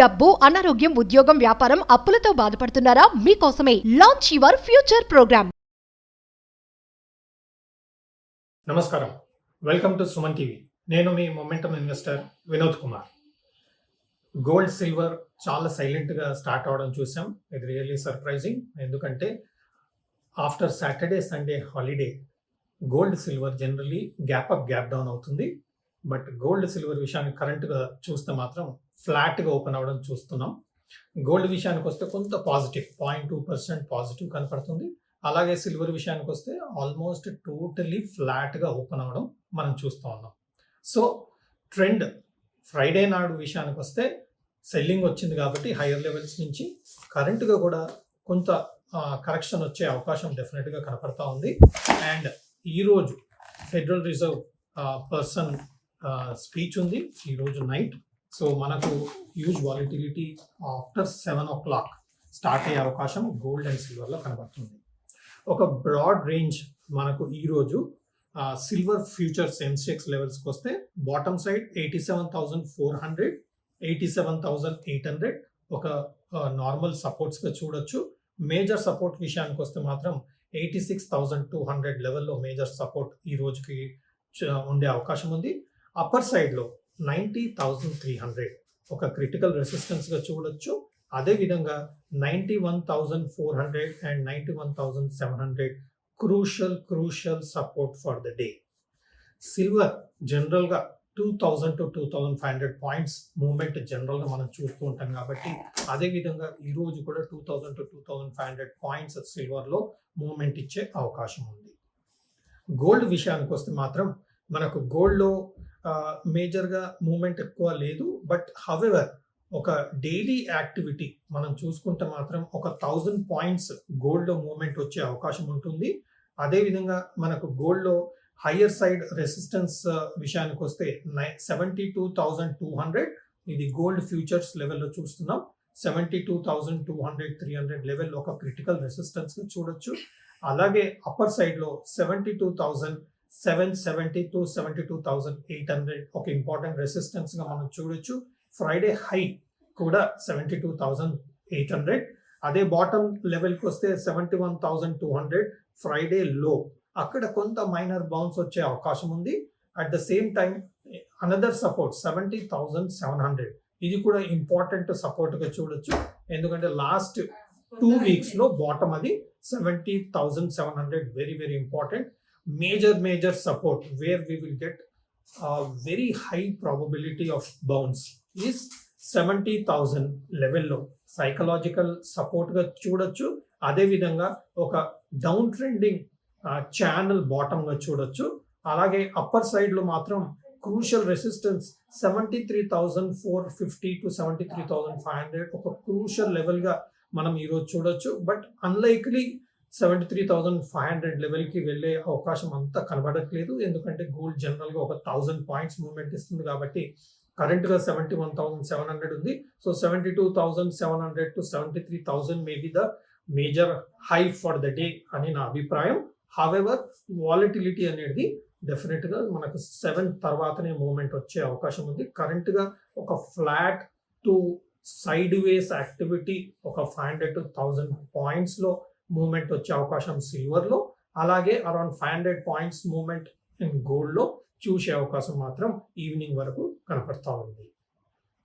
డబ్బు, అనారోగ్యం, ఉద్యోగం, వ్యాపారం, అప్పులతో బాధపడుతున్నారా? మీకోసమే లాంచ్ యువర్ ఫ్యూచర్ ప్రోగ్రామ్. నమస్కారం, వెల్కమ్ టు సుమన్ టీవీ. నేను మీ momentum investor Vinod Kumar. Gold silver చాలా సైలెంట్గా స్టార్ట్ అవడం చూసాం. ఇది రియల్లీ సర్ప్రైజింగ్. ఎందుకంటే after Saturday Sunday holiday gold silver generally gap up gap down అవుతుంది. బట్ గోల్డ్ సిల్వర్ విషయాన్ని కరెంట్గా చూస్తే మాత్రం ఫ్లాట్గా ఓపెన్ అవ్వడం చూస్తున్నాం. గోల్డ్ విషయానికి వస్తే కొంత పాజిటివ్ 0.2% పాజిటివ్ కనపడుతుంది. అలాగే సిల్వర్ విషయానికి వస్తే ఆల్మోస్ట్ టోటలీ ఫ్లాట్గా ఓపెన్ అవ్వడం మనం చూస్తూ ఉన్నాం. సో ట్రెండ్ ఫ్రైడే నాడు విషయానికి వస్తే సెల్లింగ్ వచ్చింది కాబట్టి హైయర్ లెవెల్స్ నుంచి కరెంట్గా కూడా కొంత కరెక్షన్ వచ్చే అవకాశం డెఫినెట్గా కనపడతా ఉంది. అండ్ ఈరోజు ఫెడరల్ రిజర్వ్ పర్సన్ స్పీచ్ ఉంది ఈరోజు నైట్. సో మనకు huge volatility after 7 o'clock start అయ్యే అవకాశం గోల్డ్ అండ్ సిల్వర్లో కనబడుతుంది. ఒక బ్రాడ్ రేంజ్ మనకు ఈరోజు సిల్వర్ ఫ్యూచర్స్ సెన్సెక్స్ లెవెల్స్కి వస్తే బాటమ్ సైడ్ 87,400, 87,800 ఒక నార్మల్ సపోర్ట్స్గా చూడొచ్చు. మేజర్ సపోర్ట్ విషయానికి వస్తే మాత్రం 86,200 లెవెల్లో మేజర్ సపోర్ట్ ఈ రోజుకి ఉండే అవకాశం ఉంది. అప్పర్ సైడ్లో 90,300 ఒక క్రిటికల్ రెసిస్టెన్స్గా చూడొచ్చు. అదేవిధంగా 91,400 and 91,700 crucial support for the day. Silver జనరల్గా 2,000 to 2,500 పాయింట్స్ మూవ్మెంట్ జనరల్గా మనం చూస్తూ ఉంటాం కాబట్టి అదేవిధంగా ఈరోజు కూడా 2,000 to 2,500 పాయింట్స్ సిల్వర్లో మూవ్మెంట్ ఇచ్చే అవకాశం ఉంది. గోల్డ్ విషయానికి వస్తే మాత్రం మనకు గోల్డ్లో మేజర్గా మూమెంట్ ఎక్కువ లేదు. బట్ హవెవర్ ఒక డైలీ యాక్టివిటీ మనం చూసుకుంటే మాత్రం ఒక 1,000 పాయింట్స్ గోల్డ్లో మూమెంట్ వచ్చే అవకాశం ఉంటుంది. అదేవిధంగా మనకు గోల్డ్లో హయ్యర్ సైడ్ రెసిస్టెన్స్ విషయానికి వస్తే 72,200 ఇది గోల్డ్ ఫ్యూచర్స్ లెవెల్లో చూస్తున్నాం. 72,200, 300 లెవెల్ ఒక క్రిటికల్ రెసిస్టెన్స్ చూడొచ్చు. అలాగే అప్పర్ సైడ్లో 72,770 to 72,800 ఒక ఇంపార్టెంట్ రెసిస్టెన్స్గా మనం చూడొచ్చు. ఫ్రైడే హై కూడా 72,800. అదే బాటమ్ లెవెల్కి వస్తే 71,200 ఫ్రైడే లో. అక్కడ కొంత మైనర్ బౌన్స్ వచ్చే అవకాశం ఉంది. At the same time another support 70,700 ఇది కూడా ఇంపార్టెంట్ సపోర్ట్గా చూడొచ్చు. ఎందుకంటే లాస్ట్ 2 వీక్స్లో బాటమ్ అది 70,700 very very important. major support where we will get a very high probability of bounce is 70,000 లెవెల్లో సైకలాజికల్ సపోర్ట్గా చూడొచ్చు. అదేవిధంగా ఒక డౌన్ ట్రెండింగ్ ఛానల్ బాటమ్గా చూడొచ్చు. అలాగే అప్పర్ సైడ్లో మాత్రం క్రూషియల్ రెసిస్టెన్స్ 73,450 to 73,500 ఒక క్రూషియల్ లెవెల్గా మనం ఈరోజు చూడొచ్చు. బట్ అన్లైక్లీ 73,500 లెవెల్కి వెళ్ళే అవకాశం అంతా కనబడట్లేదు. ఎందుకంటే గోల్డ్ జనరల్గా ఒక 1,000 పాయింట్స్ మూవ్మెంట్ ఇస్తుంది కాబట్టి కరెంట్గా 71,700 ఉంది. So 72,700 to 73,000 may be the major high for the day అని నా అభిప్రాయం. హవెవర్ వాలిటిలిటీ అనేది డెఫినెట్గా మనకు 7 తర్వాతనే మూవ్మెంట్ వచ్చే అవకాశం ఉంది. కరెంట్గా ఒక flat to side ways activity ఒక 500 to 1,000 పాయింట్స్లో మూవ్మెంట్ వచ్చే అవకాశం సిల్వర్లో. అలాగే అరౌండ్ 500 పాయింట్స్ మూవ్మెంట్ ఇన్ గోల్డ్లో చూసే అవకాశం మాత్రం ఈవినింగ్ వరకు కనపడతా ఉంది.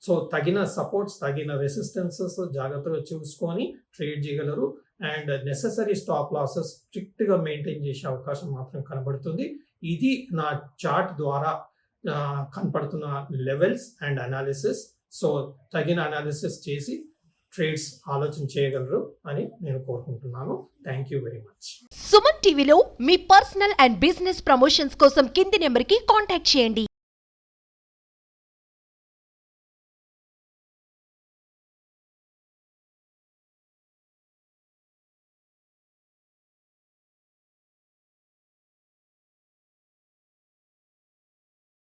సో తగిన సపోర్ట్స్ తగిన రెసిస్టెన్సెస్ జాగ్రత్తగా చూసుకొని ట్రేడ్ చేయగలరు. అండ్ నెసెసరీ స్టాప్ లాసెస్ స్ట్రిక్ట్గా మెయింటైన్ చేసే అవకాశం మాత్రం కనబడుతుంది. ఇది నా చార్ట్ ద్వారా కనపడుతున్న లెవెల్స్ అండ్ అనాలిసిస్. సో తగిన అనాలిసిస్ చేసి ట్రేడ్స్ ఆలోచన చేయగలరు అని నేను కోరుకుంటున్నాను. Thank you very much. Suman టీవీలో మీ పర్సనల్ అండ్ బిజినెస్ ప్రమోషన్స్ కోసం కింది నెంబర్కి కాంటాక్ట్ చేయండి.